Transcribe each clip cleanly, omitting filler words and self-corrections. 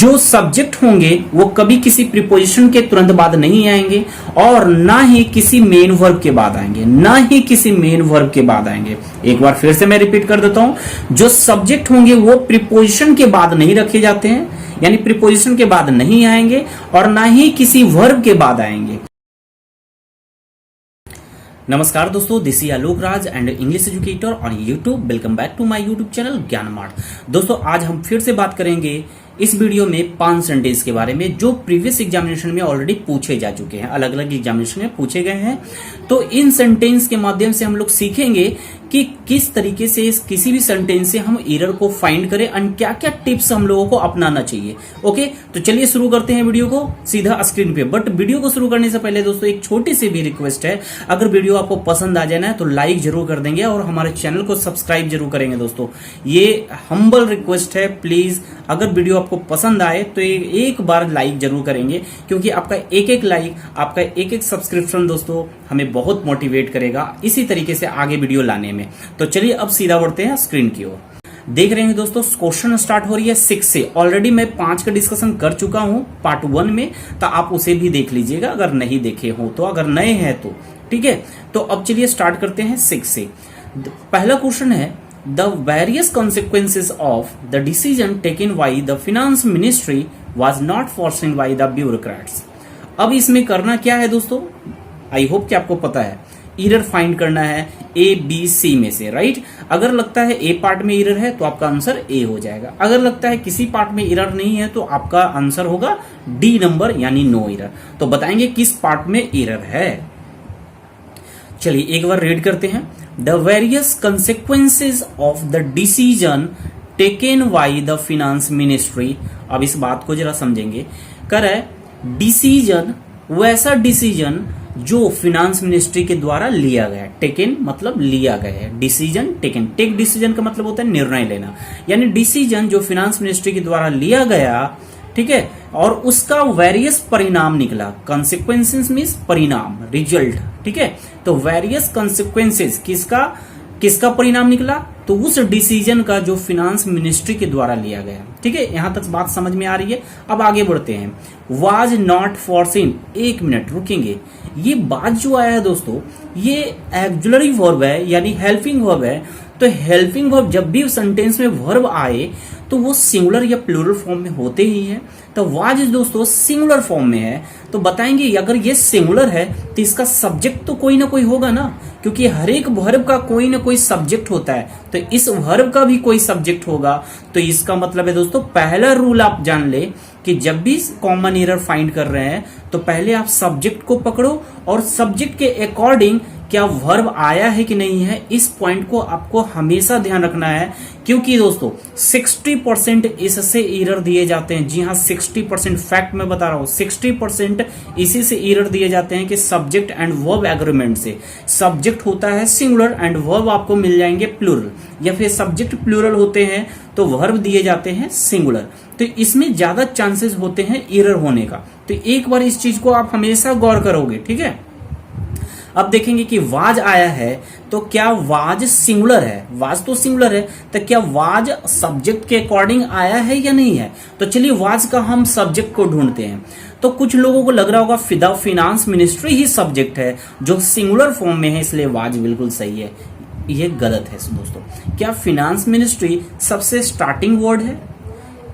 जो सब्जेक्ट होंगे वो कभी किसी प्रीपोजिशन के तुरंत बाद नहीं आएंगे और ना ही किसी मेन वर्ब के बाद आएंगे, ना ही किसी मेन वर्ब के बाद आएंगे। एक बार फिर से मैं रिपीट कर देता हूं, जो सब्जेक्ट होंगे वो प्रीपोजिशन के बाद नहीं रखे जाते हैं, यानी प्रीपोजिशन के बाद नहीं आएंगे और ना ही किसी वर्ब के बाद आएंगे। नमस्कार दोस्तों, this is Alok Raj and English educator on YouTube. Welcome back to my YouTube channel Gyan mart. दोस्तों आज हम फिर से बात करेंगे इस वीडियो में 5 सेंटेंस के बारे में जो प्रीवियस एग्जामिनेशन में ऑलरेडी पूछे जा चुके हैं, अलग अलग एग्जामिनेशन में पूछे गए हैं। तो इन सेंटेंस के माध्यम से हम लोग सीखेंगे कि किस तरीके से इस किसी भी सेंटेंस से हम एरर को फाइंड करें एंड क्या क्या टिप्स हम लोगों को अपनाना चाहिए। ओके, तो चलिए शुरू करते हैं वीडियो को सीधा स्क्रीन पे। बट वीडियो को शुरू करने से पहले दोस्तों एक छोटी सी भी रिक्वेस्ट है, अगर वीडियो आपको पसंद आ जाए ना तो लाइक जरूर कर देंगे और हमारे चैनल को सब्सक्राइब जरूर करेंगे। दोस्तों ये हम्बल रिक्वेस्ट है, प्लीज अगर वीडियो आपको पसंद आए तो एक बार लाइक जरूर करेंगे, क्योंकि आपका एक एक लाइक, आपका एक एक सब्सक्रिप्शन दोस्तों हमें बहुत मोटिवेट करेगा इसी तरीके से आगे वीडियो लाने में। तो चलिए अब सीधा बढ़ते हैं स्क्रीन की ओर। देख रहे हैं दोस्तों, क्वेश्चन स्टार्ट हो रही है 6 से। ऑलरेडी मैं 5 का डिस्कशन कर चुका हूं पार्ट 1 में, तो आप उसे भी देख लीजिएगा अगर नहीं देखे हो तो, अगर नए हैं तो ठीक है। तो अब चलिए स्टार्ट करते हैं 6 से। पहला क्वेश्चन है, the various consequences of the decision taken by the finance ministry was not forced by the bureaucrats. अब इसमें करना क्या है दोस्तों, आई होप कि आपको पता है, एरर फाइंड करना है ए बी सी में से, राइट। अगर लगता है ए पार्ट में एरर है तो आपका आंसर ए हो जाएगा, अगर लगता है किसी पार्ट में एरर नहीं है तो आपका आंसर होगा डी नंबर, यानी नो एरर। तो बताएंगे किस पार्ट में एरर है। चलिए एक बार रीड करते हैं। The various consequences of the decision taken by the finance ministry. अब इस बात को जरा समझेंगे। कर है डिसीजन, वैसा डिसीजन जो फिनेंस मिनिस्ट्री के द्वारा लिया गया। टेकन मतलब लिया गया है, डिसीजन टेकन, टेक डिसीजन का मतलब होता है निर्णय लेना, यानी डिसीजन जो फिनेंस मिनिस्ट्री के द्वारा लिया गया, ठीक है, और उसका वेरियस परिणाम निकला। कॉन्सिक्वेंसेस मीन्स परिणाम, रिजल्ट, ठीक है। तो वेरियस कॉन्सिक्वेंसेस किसका परिणाम निकला, तो उस डिसीजन का जो फिनेंस मिनिस्ट्री के द्वारा लिया गया, ठीक है। यहां तक बात समझ में आ रही है। अब आगे बढ़ते हैं। वाज नॉट फोर्सिन, एक मिनट रुकेंगे। ये बात जो आया है दोस्तों, ये एक्जुलरी वर्ब है, यानी हेल्पिंग वर्ब है। तो हेल्पिंग वर्ब जब भी सेंटेंस में वर्ब आए तो वो सिंगुलर या प्लूरल फॉर्म में होते ही है। तो वाज दोस्तों सिंगुलर फॉर्म में है, तो बताएंगे अगर ये सिंगुलर है तो इसका सब्जेक्ट तो कोई ना कोई होगा ना, क्योंकि हर एक वर्ब का कोई ना कोई सब्जेक्ट होता है, तो इस वर्ब का भी कोई सब्जेक्ट होगा। तो इसका मतलब है दोस्तों, पहला रूल आप जान ले कि जब भी कॉमन एरर फाइंड कर रहे हैं तो पहले आप सब्जेक्ट को पकड़ो और सब्जेक्ट के अकॉर्डिंग क्या वर्ब आया है कि नहीं है, इस पॉइंट को आपको हमेशा ध्यान रखना है। क्योंकि दोस्तों 60% इससे एरर दिए जाते हैं। जी हाँ, 60% फैक्ट मैं बता रहा हूं, 60% इसी से एरर दिए जाते हैं कि सब्जेक्ट एंड वर्ब एग्रीमेंट से। सब्जेक्ट होता है सिंगुलर एंड वर्ब आपको मिल जाएंगे प्लूरल, या फिर सब्जेक्ट प्लूरल होते हैं तो वर्ब दिए जाते हैं सिंगुलर। तो इसमें ज्यादा चांसेस होते हैं एरर होने का। तो एक बार इस चीज को आप हमेशा गौर करोगे, ठीक है। अब देखेंगे कि वाज आया है तो क्या वाज सिंगुलर है, वाज तो सिंगुलर है, तो क्या वाज सब्जेक्ट के अकॉर्डिंग आया है या नहीं है। तो चलिए वाज का हम सब्जेक्ट को ढूंढते हैं। तो कुछ लोगों को लग रहा होगा फिदा फिनांस मिनिस्ट्री ही सब्जेक्ट है जो सिंगुलर फॉर्म में है, इसलिए वाज बिल्कुल सही है। ये गलत है दोस्तों। क्या फिनांस मिनिस्ट्री सबसे स्टार्टिंग वर्ड है,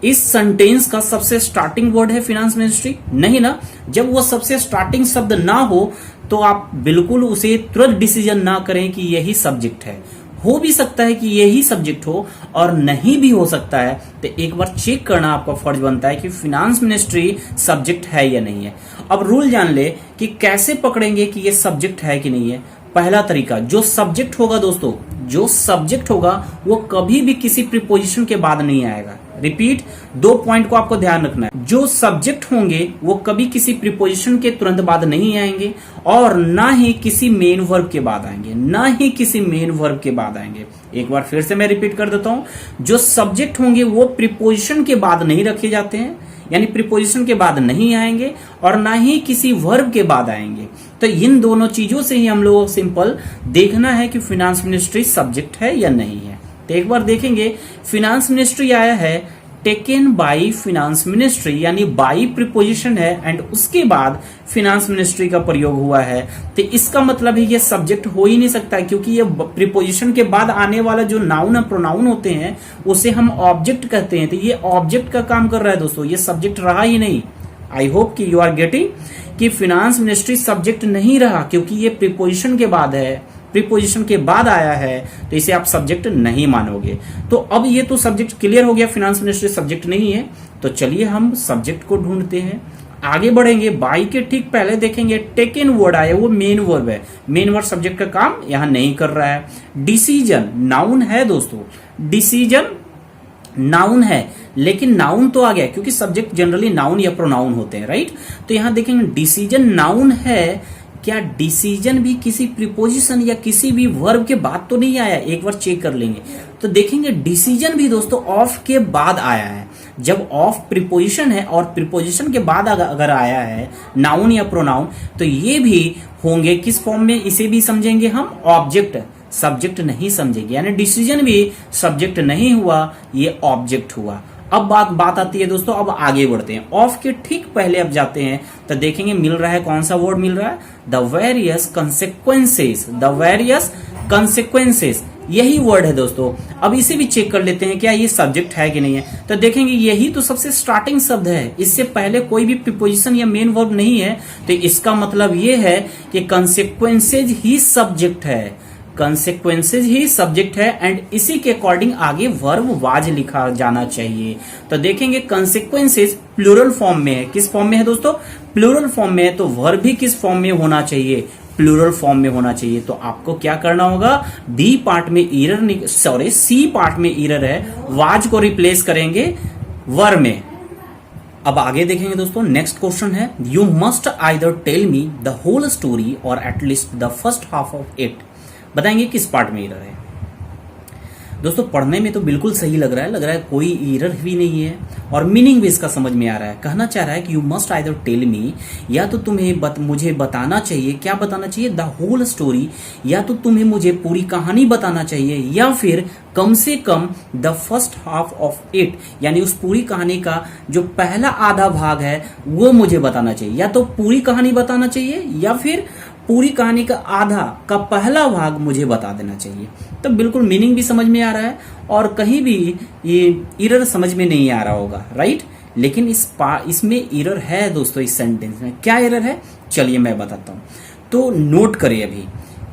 इस सेंटेंस का सबसे स्टार्टिंग वर्ड है फिनेंस मिनिस्ट्री? नहीं ना। जब वो सबसे स्टार्टिंग शब्द ना हो तो आप बिल्कुल उसे तुरंत डिसीजन ना करें कि यही सब्जेक्ट है। हो भी सकता है कि यही सब्जेक्ट हो और नहीं भी हो सकता है, तो एक बार चेक करना आपका फर्ज बनता है कि फिनेंस मिनिस्ट्री सब्जेक्ट है या नहीं है। अब रूल जान ले कि कैसे पकड़ेंगे कि ये सब्जेक्ट है कि नहीं है। पहला तरीका, जो सब्जेक्ट होगा दोस्तों, जो सब्जेक्ट होगा वो कभी भी किसी प्रीपोजिशन के बाद नहीं आएगा। रिपीट, 2 पॉइंट को आपको ध्यान रखना है। जो सब्जेक्ट होंगे वो कभी किसी प्रीपोजिशन के तुरंत बाद नहीं आएंगे और ना ही किसी मेन वर्ब के बाद आएंगे, ना ही किसी मेन वर्ब के बाद आएंगे। एक बार फिर से मैं रिपीट कर देता हूं, जो सब्जेक्ट होंगे वो प्रीपोजिशन के बाद नहीं रखे जाते हैं, यानी प्रीपोजिशन के बाद नहीं आएंगे और ना ही किसी वर्ब के बाद आएंगे। तो इन दोनों चीजों से ही हम लोगों को सिंपल देखना है कि फिनेंस मिनिस्ट्री सब्जेक्ट है या नहीं है। तो एक बार देखेंगे, फिनेंस मिनिस्ट्री आया है टेकन बाई फिनेंस मिनिस्ट्री, यानी बाई प्रीपोजिशन है एंड उसके बाद फिनेंस मिनिस्ट्री का प्रयोग हुआ है, तो इसका मतलब है ये सब्जेक्ट हो ही नहीं सकता, क्योंकि ये प्रीपोजिशन के बाद आने वाला जो नाउन और प्रोनाउन होते हैं उसे हम ऑब्जेक्ट कहते हैं। तो ये ऑब्जेक्ट का काम कर रहा है दोस्तों, ये सब्जेक्ट रहा ही नहीं। आई होप कि यू आर गेटिंग कि फिनेंस मिनिस्ट्री सब्जेक्ट नहीं रहा, क्योंकि ये प्रीपोजिशन के बाद है, प्रीपोजिशन के बाद आया है, तो इसे आप सब्जेक्ट नहीं मानोगे। तो अब ये तो सब्जेक्ट क्लियर हो गया, फिनेंस मिनिस्ट्री सब्जेक्ट नहीं है। तो चलिए हम सब्जेक्ट को ढूंढते हैं, आगे बढ़ेंगे। बाई के ठीक पहले देखेंगे टेकन वर्ड आया, वो मेन वर्ब है। मेन वर्ब सब्जेक्ट का काम यहां नहीं कर रहा है। डिसीजन नाउन है दोस्तों, डिसीजन नाउन है, लेकिन नाउन तो आ गया क्योंकि सब्जेक्ट जनरली नाउन या प्रोनाउन होते हैं, राइट। तो यहां देखेंगे डिसीजन नाउन है, क्या डिसीजन भी किसी प्रीपोजिशन या किसी भी वर्ब के बाद तो नहीं आया, एक बार चेक कर लेंगे। तो देखेंगे डिसीजन भी दोस्तों ऑफ के बाद आया है। जब ऑफ प्रीपोजिशन है और प्रीपोजिशन के बाद अगर आया है नाउन या प्रोनाउन, तो ये भी होंगे किस फॉर्म में, इसे भी समझेंगे हम ऑब्जेक्ट, सब्जेक्ट नहीं समझेंगे। यानी डिसीजन भी सब्जेक्ट नहीं हुआ, ये ऑब्जेक्ट हुआ। अब बात आती है दोस्तों, अब आगे बढ़ते हैं। ऑफ के ठीक पहले अब जाते हैं तो देखेंगे मिल रहा है, कौन सा वर्ड मिल रहा है, the various consequences, the various consequences, यही वर्ड है दोस्तों। अब इसे भी चेक कर लेते हैं क्या ये सब्जेक्ट है कि नहीं है। तो देखेंगे यही तो सबसे स्टार्टिंग शब्द है, इससे पहले कोई भी प्रीपोजिशन या मेन वर्ब नहीं है, तो इसका मतलब ये है कि कंसेक्वेंसेज ही सब्जेक्ट है, कंसेक्वेंसेज ही सब्जेक्ट है एंड इसी के अकॉर्डिंग आगे वर्ब वाज लिखा जाना चाहिए। तो देखेंगे कंसेक्वेंसेज प्लूरल फॉर्म में है, किस फॉर्म में है दोस्तों, प्लूरल फॉर्म में है, तो वर्ब भी किस फॉर्म में होना चाहिए, प्लूरल फॉर्म में होना चाहिए। तो आपको क्या करना होगा, डी पार्ट में एरर, सॉरी सी पार्ट में एरर है, वाज को रिप्लेस करेंगे वर्ब में। अब आगे देखेंगे दोस्तों, नेक्स्ट क्वेश्चन है, you must either tell me the whole story or at least the first half of it. बताएंगे किस पार्ट में एरर है। दोस्तों पढ़ने में तो बिल्कुल सही लग रहा है कोई एरर भी नहीं है और मीनिंग भी इसका समझ में आ रहा है। कहना चाह रहा है कि you must either tell me, या तो तुम्हें मुझे बताना चाहिए, क्या बताना चाहिए, द होल स्टोरी, या तो तुम्हें मुझे पूरी कहानी बताना चाहिए, या फिर कम से come the first half of it, यानी उस पूरी कहानी का जो पहला आधा भाग है वो मुझे बताना चाहिए। या तो पूरी कहानी बताना चाहिए या फिर पूरी कहानी का आधा का पहला भाग मुझे बता देना चाहिए। तो बिल्कुल मीनिंग भी समझ में आ रहा है और कहीं भी ये एरर समझ में नहीं आ रहा होगा, राइट। लेकिन इसमें एरर है दोस्तों, इस सेंटेंस में क्या एरर है चलिए मैं बताता हूं। तो नोट करिए अभी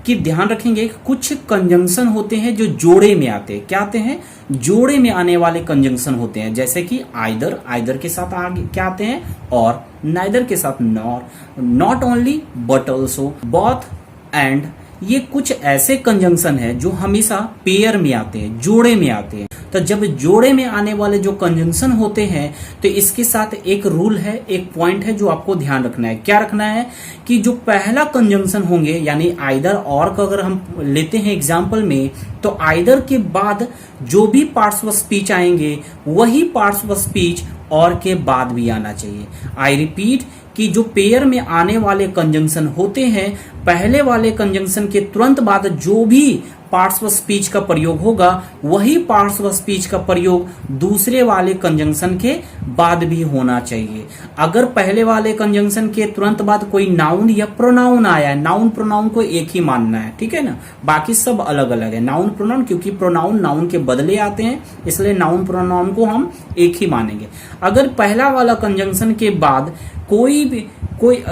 कि ध्यान रखेंगे कुछ कंजंक्शन होते हैं जो जोड़े में आते हैं। क्या आते हैं, जोड़े में आने वाले कंजंक्शन होते हैं, जैसे कि आइदर, आइदर के साथ आगे क्या आते हैं, और नाइदर के साथ nor, not only but also, both, and. ये कुछ ऐसे कंजंक्शन है जो हमेशा पेयर में आते हैं, जोड़े में आते हैं। तो जब जोड़े में आने वाले जो कंजंक्शन होते हैं तो इसके साथ एक रूल है, एक पॉइंट है जो आपको ध्यान रखना है। क्या रखना है कि जो पहला कंजंक्शन होंगे, यानी आइदर और का अगर हम लेते हैं एग्जाम्पल में, तो आइदर के बाद जो भी पार्ट्स ऑफ स्पीच आएंगे वही पार्ट्स ऑफ स्पीच और के बाद भी आना चाहिए। आई रिपीट कि जो पेयर में आने वाले कंजंक्शन होते हैं, पहले वाले कंजंक्शन के तुरंत बाद जो भी पार्ट्स ऑफ स्पीच का प्रयोग होगा वही पार्ट्स ऑफ स्पीच का प्रयोग दूसरे वाले कंजंक्शन के बाद भी होना चाहिए। अगर पहले वाले कंजंक्शन के तुरंत बाद कोई नाउन या प्रोनाउन आया है, नाउन प्रोनाउन को एक ही मानना है, ठीक है ना, बाकी सब अलग अलग है। नाउन प्रोनाउन, क्योंकि प्रोनाउन नाउन के बदले आते हैं इसलिए नाउन प्रोनाउन को हम एक ही मानेंगे। अगर पहला वाला कंजंक्शन के बाद कोई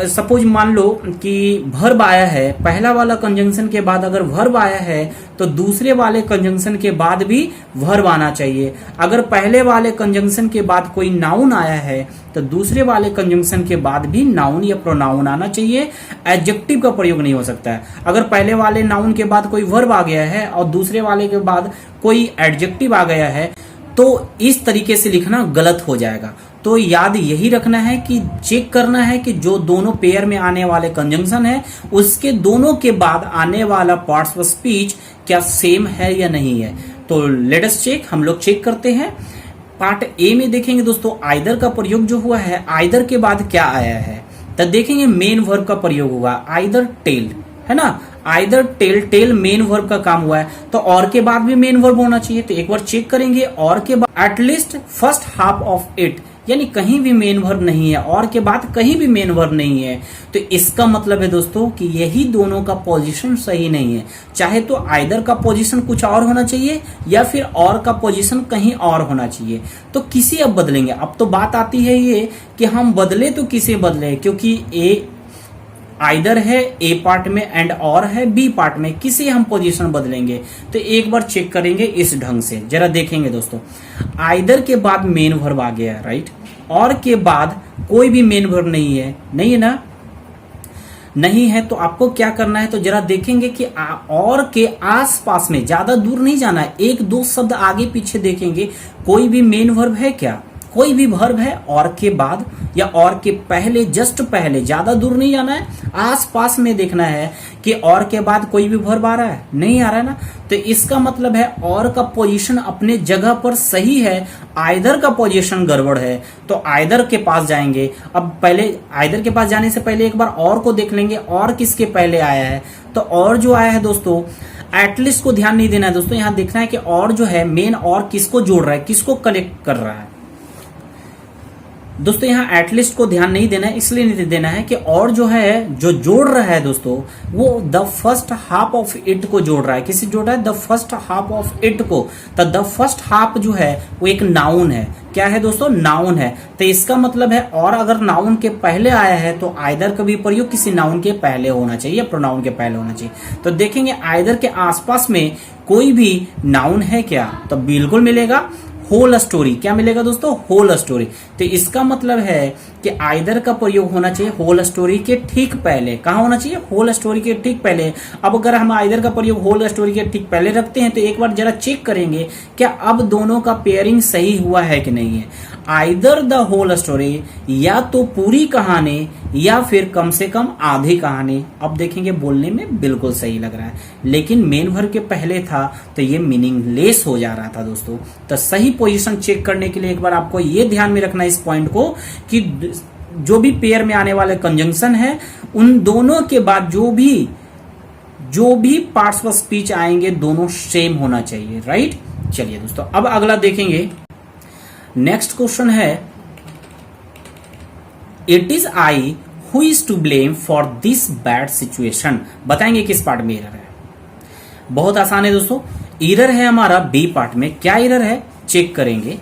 सपोज मान लो कि वर्ब आया है, पहला वाला कंजंक्शन के बाद अगर वर्ब आया है तो दूसरे वाले कंजंक्शन के बाद भी वर्ब आना चाहिए। अगर पहले वाले कंजंक्शन के बाद कोई नाउन आया है तो दूसरे वाले कंजंक्शन के बाद भी नाउन या प्रोनाउन आना चाहिए। एडजेक्टिव का प्रयोग नहीं हो सकता है। अगर पहले वाले नाउन के बाद कोई वर्ब आ गया है और दूसरे वाले के बाद कोई एडजेक्टिव आ गया है तो इस तरीके से लिखना गलत हो जाएगा। तो याद यही रखना है कि चेक करना है कि जो दोनों पेयर में आने वाले कंजंक्शन है उसके दोनों के बाद आने वाला पार्ट्स ऑफ स्पीच क्या सेम है या नहीं है। तो लेट अस चेक, हम लोग चेक करते हैं। पार्ट ए में देखेंगे दोस्तों आइदर का प्रयोग जो हुआ है, आइदर के बाद क्या आया है, तो देखेंगे मेन वर्ब का प्रयोग हुआ आइदर टेल, है ना। Either tell, tell main verb का काम हुआ है तो और के बाद भी मेन वर्ब होना चाहिए। तो एक बार चेक करेंगे, और के बाद at least first half of it, यानी कहीं भी मेन वर्ब नहीं है, और के बाद कहीं भी मेन वर्ब नहीं है। तो इसका मतलब है दोस्तों कि यही दोनों का पोजीशन सही नहीं है। चाहे तो आइदर का पोजीशन कुछ और होना चाहिए या फिर और का पोजीशन कहीं और होना चाहिए। तो किसे अब बदलेंगे? अब तो बात आती है ये कि हम बदले तो किसे बदले, क्योंकि ए आइदर है ए पार्ट में एंड और है बी पार्ट में, किसे हम पोजीशन बदलेंगे? तो एक बार चेक करेंगे इस ढंग से, जरा देखेंगे दोस्तों। आइदर के बाद मेन वर्ब आ गया, राइट, और के बाद कोई भी मेन वर्ब नहीं है, नहीं है ना, नहीं है। तो आपको क्या करना है, तो जरा देखेंगे कि और के आसपास में, ज्यादा दूर नहीं जाना है, एक दो शब्द आगे पीछे देखेंगे कोई भी मेन वर्ब है क्या, कोई भी वर्ब है और के बाद या और के पहले, जस्ट पहले, ज्यादा दूर नहीं जाना है, आसपास में देखना है कि और के बाद कोई भी वर्ब आ रहा है, नहीं आ रहा है ना। तो इसका मतलब है और का पोजीशन अपने जगह पर सही है, आइदर का पोजीशन गड़बड़ है। तो आइदर के पास जाएंगे। अब पहले आइदर के पास जाने से पहले एक बार और को देख लेंगे, और किसके पहले आया है। तो और जो आया है दोस्तों, एटलीस्ट को ध्यान नहीं देना है दोस्तों, यहां देखना है कि और जो है मेन और किसको जोड़ रहा है, किसको कनेक्ट कर रहा है। दोस्तों यहाँ एटलीस्ट को ध्यान नहीं देना है, इसलिए नहीं देना है कि और जो है जो जोड़ रहा है दोस्तों, वो the first half of it को जोड़ रहा है। किसे जोड़ रहा है? The first half of it को। तो द फर्स्ट हाफ जो है वो एक नाउन है। क्या है दोस्तों? नाउन है। तो इसका मतलब है और अगर नाउन के पहले आया है तो आइदर का भी प्रयोग किसी नाउन के पहले होना चाहिए, प्रोनाउन के पहले होना चाहिए। तो देखेंगे आइदर के आसपास में कोई भी नाउन है क्या, तो बिल्कुल मिलेगा। होल स्टोरी, क्या मिलेगा दोस्तों? Whole story. तो इसका मतलब है कि आइदर का प्रयोग होना चाहिए होल स्टोरी के ठीक पहले। कहां होना चाहिए? होल स्टोरी के ठीक पहले। अब अगर हम आइदर का प्रयोग होल स्टोरी के ठीक पहले रखते हैं तो एक बार जरा चेक करेंगे क्या अब दोनों का पेयरिंग सही हुआ है कि नहीं है। आइदर द होल स्टोरी, या तो पूरी कहानी या फिर कम से कम आधी कहानी। अब देखेंगे बोलने में बिल्कुल सही लग रहा है, लेकिन मेन वर्ब के पहले था तो ये मीनिंगलेस हो जा रहा था दोस्तों। तो सही पोजीशन चेक करने के लिए एक बार आपको ये ध्यान में रखना है इस पॉइंट को कि जो भी पेयर में आने वाले कंजंक्शन है उन दोनों के बाद जो भी पार्ट्स ऑफ स्पीच आएंगे दोनों सेम होना चाहिए, राइट। चलिए दोस्तों अब अगला देखेंगे। नेक्स्ट क्वेश्चन है, it is I who is to blame for this bad situation. बताएंगे किस पार्ट में एरर है। बहुत आसान है दोस्तों, एरर है हमारा बी पार्ट में। क्या एरर है चेक करेंगे।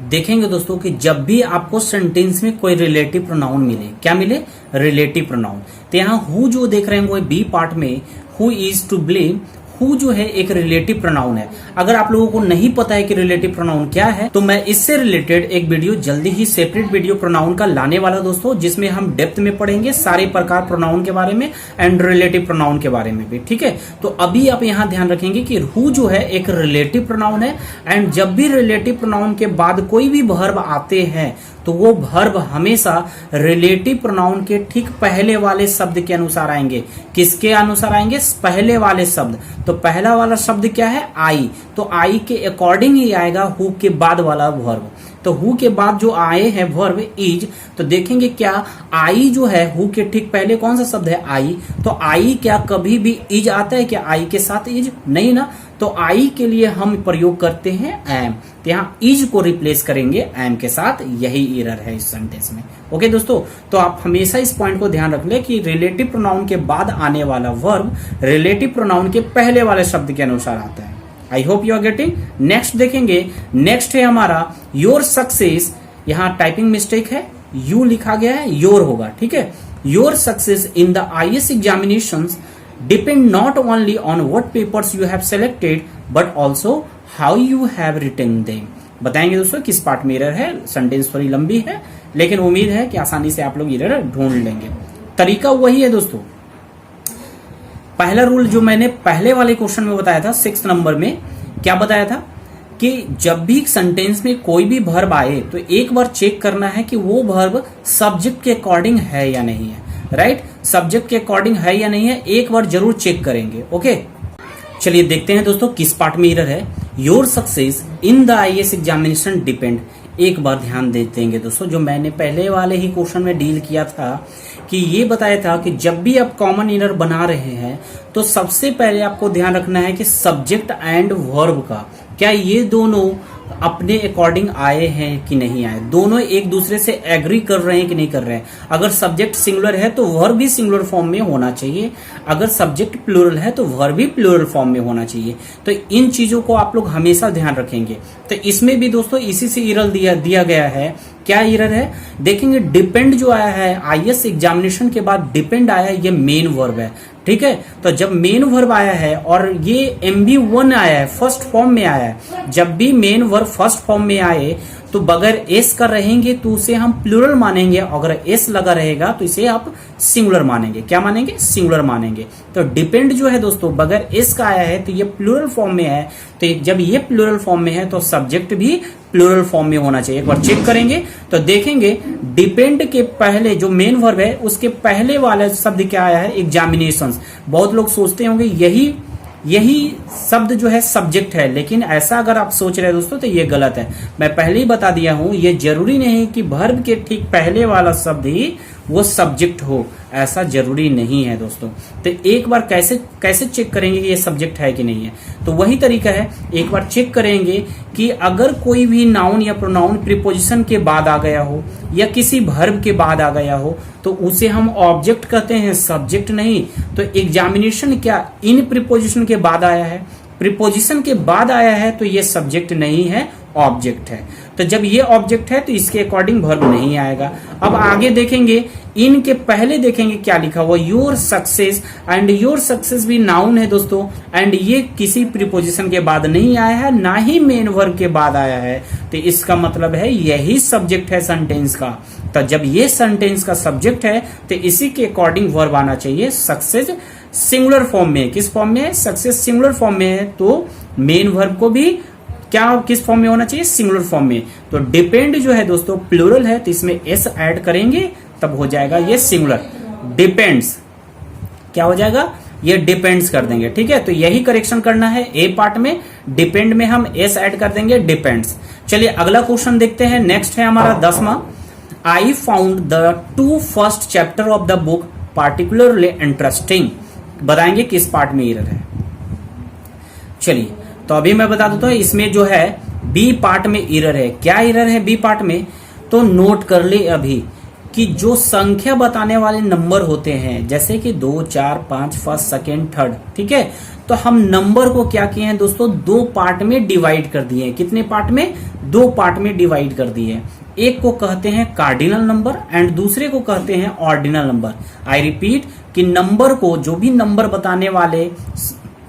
देखेंगे दोस्तों कि जब भी आपको सेंटेंस में कोई रिलेटिव प्रोनाउन मिले, क्या मिले? Relative pronoun. तो यहाँ हु जो देख रहे हैं वो बी पार्ट में who is to blame, who जो है एक रिलेटिव प्रोनाउन है। अगर आप लोगों को नहीं पता है कि रिलेटिव प्रोनाउन क्या है तो मैं इससे रिलेटेड एक वीडियो जल्दी ही सेपरेट वीडियो प्रोनाउन का लाने वाला दोस्तों, जिसमें हम डेप्थ में पढ़ेंगे सारे प्रकार प्रोनाउन के बारे में एंड रिलेटिव प्रोनाउन के बारे में भी, ठीक है। तो अभी आप यहाँ ध्यान रखेंगे कि हु जो है एक रिलेटिव प्रोनाउन है एंड जब भी रिलेटिव प्रोनाउन के बाद कोई भी वर्ब आते हैं तो वो वर्ब हमेशा रिलेटिव प्रोनाउन के ठीक पहले वाले शब्द के अनुसार आएंगे। किसके अनुसार आएंगे? पहले वाले शब्द। तो पहला वाला शब्द क्या है? आई। तो आई के अकॉर्डिंग ही आएगा हु के बाद वाला वर्ब। तो हु के बाद जो आए हैं वर्ब इज, तो देखेंगे क्या आई जो है हु के ठीक पहले कौन सा शब्द है? आई। तो आई क्या कभी भी इज आता है क्या आई के साथ? इज नहीं ना। तो आई के लिए हम प्रयोग करते हैं एम। तो यहाँ इज को रिप्लेस करेंगे एम के साथ। यही एरर है इस सेंटेंस में। ओके दोस्तों, तो आप हमेशा इस पॉइंट को ध्यान रख ले कि रिलेटिव प्रोनाउन के बाद आने वाला वर्ब रिलेटिव प्रोनाउन के पहले वाले शब्द के अनुसार आता है। I hope you are getting. Next देखेंगे। नेक्स्ट है हमारा योर सक्सेस। यहाँ टाइपिंग मिस्टेक है, यू लिखा गया है, योर होगा, ठीक है। Your success in the IAS examinations depend not only on what papers you have selected but also how you have written them। बताएंगे दोस्तों किस पार्ट में एरर है। सेंटेंस थोड़ी लंबी है लेकिन उम्मीद है कि आसानी से आप लोग एरर ढूंढ लेंगे। तरीका वही है दोस्तों। पहला रूल जो मैंने पहले वाले क्वेश्चन में बताया था 6 नंबर में, क्या बताया था कि जब भी सेंटेंस में कोई भी वर्ब आए तो एक बार चेक करना है कि वो वर्ब सब्जेक्ट के अकॉर्डिंग है या नहीं है, राइट। सब्जेक्ट के अकॉर्डिंग है या नहीं है एक बार जरूर चेक करेंगे। ओके चलिए देखते हैं दोस्तों किस पार्ट में एरर है। Your success in the IAS examination depend एक बार ध्यान दे देंगे दोस्तों, जो मैंने पहले वाले ही क्वेश्चन में डील किया था कि ये बताया था कि जब भी आप कॉमन इरर बना रहे हैं तो सबसे पहले आपको ध्यान रखना है कि सब्जेक्ट एंड वर्ब का क्या ये दोनों अपने अकॉर्डिंग आए हैं कि नहीं आए, दोनों एक दूसरे से एग्री कर रहे हैं कि नहीं कर रहे हैं। अगर सब्जेक्ट सिंगुलर है तो वर्ब भी सिंगुलर फॉर्म में होना चाहिए, अगर सब्जेक्ट प्लूरल है तो वर्ब भी प्लूरल फॉर्म में होना चाहिए। तो इन चीजों को आप लोग हमेशा ध्यान रखेंगे। तो इसमें भी दोस्तों इसी से इरर दिया गया है। क्या इरर है देखेंगे, डिपेंड जो आया है आईएएस एग्जामिनेशन के बाद डिपेंड आया है, ये मेन वर्ब है, ठीक है। तो जब मेन वर्ब आया है और ये MB1 आया है, फर्स्ट फॉर्म में आया है, जब भी मेन वर्ब फर्स्ट फॉर्म में आए तो बगैर एस का रहेंगे तो उसे हम प्लूरल मानेंगे, अगर एस लगा रहेगा तो इसे आप सिंगुलर मानेंगे। क्या मानेंगे? सिंगुलर मानेंगे। तो डिपेंड जो है दोस्तों बगैर एस का आया है तो ये प्लूरल फॉर्म में है, तो जब ये प्लूरल फॉर्म में है तो सब्जेक्ट भी प्लूरल फॉर्म में होना चाहिए। एक बार चेक करेंगे तो देखेंगे डिपेंड के पहले जो मेन वर्ब है उसके पहले वाला शब्द क्या आया है? एग्जामिनेशंस। बहुत लोग सोचते होंगे यही शब्द जो है सब्जेक्ट है, लेकिन ऐसा अगर आप सोच रहे हैं दोस्तों तो ये गलत है। मैं पहले ही बता दिया हूं, ये जरूरी नहीं कि वर्ब के ठीक पहले वाला शब्द ही वो सब्जेक्ट हो, ऐसा जरूरी नहीं है दोस्तों। तो एक बार कैसे चेक करेंगे कि ये सब्जेक्ट है कि नहीं है? तो वही तरीका है, एक बार चेक करेंगे कि अगर कोई भी नाउन या प्रोनाउन प्रीपोजिशन के बाद आ गया हो या किसी वर्ब के बाद आ गया हो तो उसे हम ऑब्जेक्ट कहते हैं, सब्जेक्ट नहीं। तो एग्जामिनेशन क्या इन प्रीपोजिशन के बाद आया है? प्रीपोजिशन के बाद आया है तो ये सब्जेक्ट नहीं है, ऑब्जेक्ट है। तो जब ये ऑब्जेक्ट है तो इसके अकॉर्डिंग वर्ब नहीं आएगा। अब आगे देखेंगे, इन के पहले देखेंगे क्या लिखा हुआ, your success, and your success भी नाउन है दोस्तों, एंड ये किसी प्रीपोजिशन के बाद नहीं आया है, ना ही मेन वर्ब के बाद आया है। तो इसका मतलब है यही सब्जेक्ट है सेंटेंस का। तो जब ये सेंटेंस का सब्जेक्ट है तो इसी के अकॉर्डिंग वर्ब आना चाहिए। सक्सेस सिंगुलर फॉर्म में, किस फॉर्म में है? सक्सेस सिंगुलर फॉर्म में है, तो मेन वर्ब को भी क्या किस फॉर्म में होना चाहिए? सिंगुलर फॉर्म में। तो डिपेंड जो है दोस्तों प्लूरल है तो इसमें एस ऐड करेंगे तब हो जाएगा ये सिंगुलर। डिपेंड्स क्या हो जाएगा? ये डिपेंड्स कर देंगे, ठीक है। तो यही करेक्शन करना है ए पार्ट में, डिपेंड में हम एस ऐड कर देंगे, डिपेंड्स। चलिए अगला क्वेश्चन देखते हैं। नेक्स्ट है हमारा 10वां। I found the 2 first chapter of the book particularly interesting. बताएंगे किस पार्ट में एरर है। चलिए तो अभी मैं बता देता हूं, इसमें जो है बी पार्ट में एरर है। क्या एरर है बी पार्ट में? तो नोट कर ले अभी कि जो संख्या बताने वाले नंबर होते हैं जैसे कि 2, 4, 5, फर्स्ट, सेकेंड, थर्ड, ठीक है। तो हम नंबर को क्या किए हैं दोस्तों? 2 पार्ट में डिवाइड कर दिए हैं। कितने पार्ट में? 2 पार्ट में डिवाइड कर दिए हैं। एक को कहते हैं कार्डिनल नंबर एंड दूसरे को कहते हैं ऑर्डिनल नंबर। आई रिपीट कि नंबर को, जो भी नंबर बताने वाले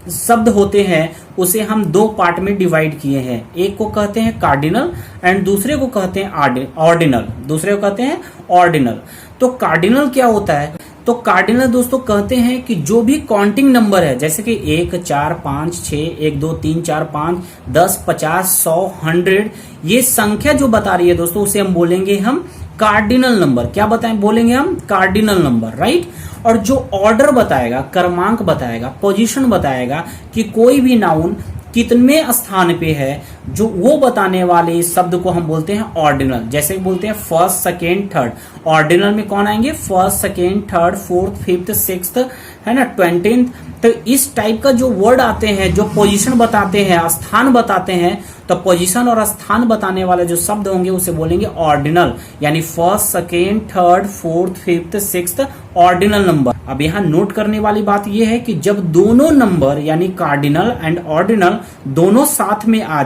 शब्द होते हैं उसे हम 2 पार्ट में डिवाइड किए हैं। एक को कहते हैं कार्डिनल एंड दूसरे को कहते हैं ऑर्डिनल। दूसरे को कहते हैं ऑर्डिनल। तो कार्डिनल क्या होता है? तो कार्डिनल दोस्तों कहते हैं कि जो भी काउंटिंग नंबर है जैसे कि 1, 4, 5, 6, 1, 2, 3, 4, 5, 10, 50, 100, 100, ये संख्या जो बता रही है दोस्तों उसे हम बोलेंगे हम कार्डिनल नंबर। क्या बताएं? बोलेंगे हम कार्डिनल नंबर, राइट। और जो ऑर्डर बताएगा, क्रमांक बताएगा, पोजीशन बताएगा कि कोई भी नाउन कितने स्थान पे है, जो वो बताने वाले शब्द को हम बोलते हैं ऑर्डिनल। जैसे बोलते हैं फर्स्ट, सेकेंड, थर्ड। ऑर्डिनल में कौन आएंगे? First, second, third, fourth, fifth, sixth, है ना, 20th। तो इस टाइप का जो वर्ड आते हैं जो पोजीशन बताते हैं, स्थान बताते हैं, तो पोजीशन और स्थान बताने वाले जो शब्द होंगे उसे बोलेंगे ऑर्डिनल, यानी first, second, third, fourth, fifth, sixth ordinal number. अब यहाँ नोट करने वाली बात यह है कि जब दोनों नंबर यानी कार्डिनल एंड ऑर्डिनल दोनों साथ में आ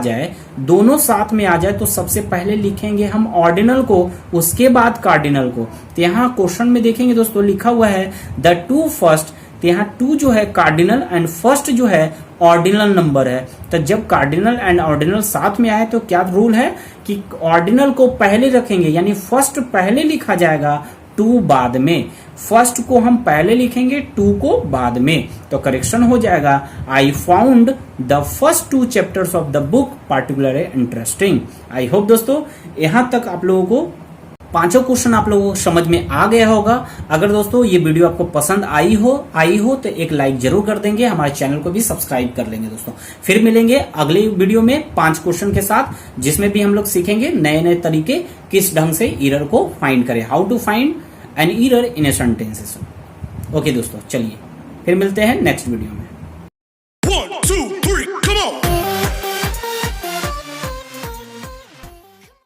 जाए तो सबसे पहले लिखेंगे हम ऑर्डिनल को, उसके बाद कार्डिनल को। तो यहाँ क्वेश्चन में देखेंगे दोस्तों लिखा हुआ है द 2 फर्स्ट। तो यहाँ 2 जो है कार्डिनल एंड फर्स्ट जो है ऑर्डिनल नंबर है। तो जब कार्डिनल एंड ऑर्डिनल साथ में आए तो क्या रूल है कि ऑर्डिनल को पहले रखेंगे, यानी फर्स्ट पहले लिखा जाएगा, 2 बाद में। फर्स्ट को हम पहले लिखेंगे, 2 को बाद में। तो करेक्शन हो जाएगा आई found the first 2 chapters of the book particularly interesting. I hope दोस्तों यहां तक आप लोगों को पांचों क्वेश्चन आप लोगों को समझ में आ गया होगा। अगर दोस्तों ये वीडियो आपको पसंद आई हो तो एक लाइक जरूर कर देंगे, हमारे चैनल को भी सब्सक्राइब कर लेंगे दोस्तों। फिर मिलेंगे अगले वीडियो में 5 क्वेश्चन के साथ, जिसमें भी हम लोग सीखेंगे नए नए तरीके किस ढंग से एरर को फाइंड करें, how to find an error in a sentences. Okay दोस्तों, चलिए फिर मिलते हैं नेक्स्ट वीडियो में।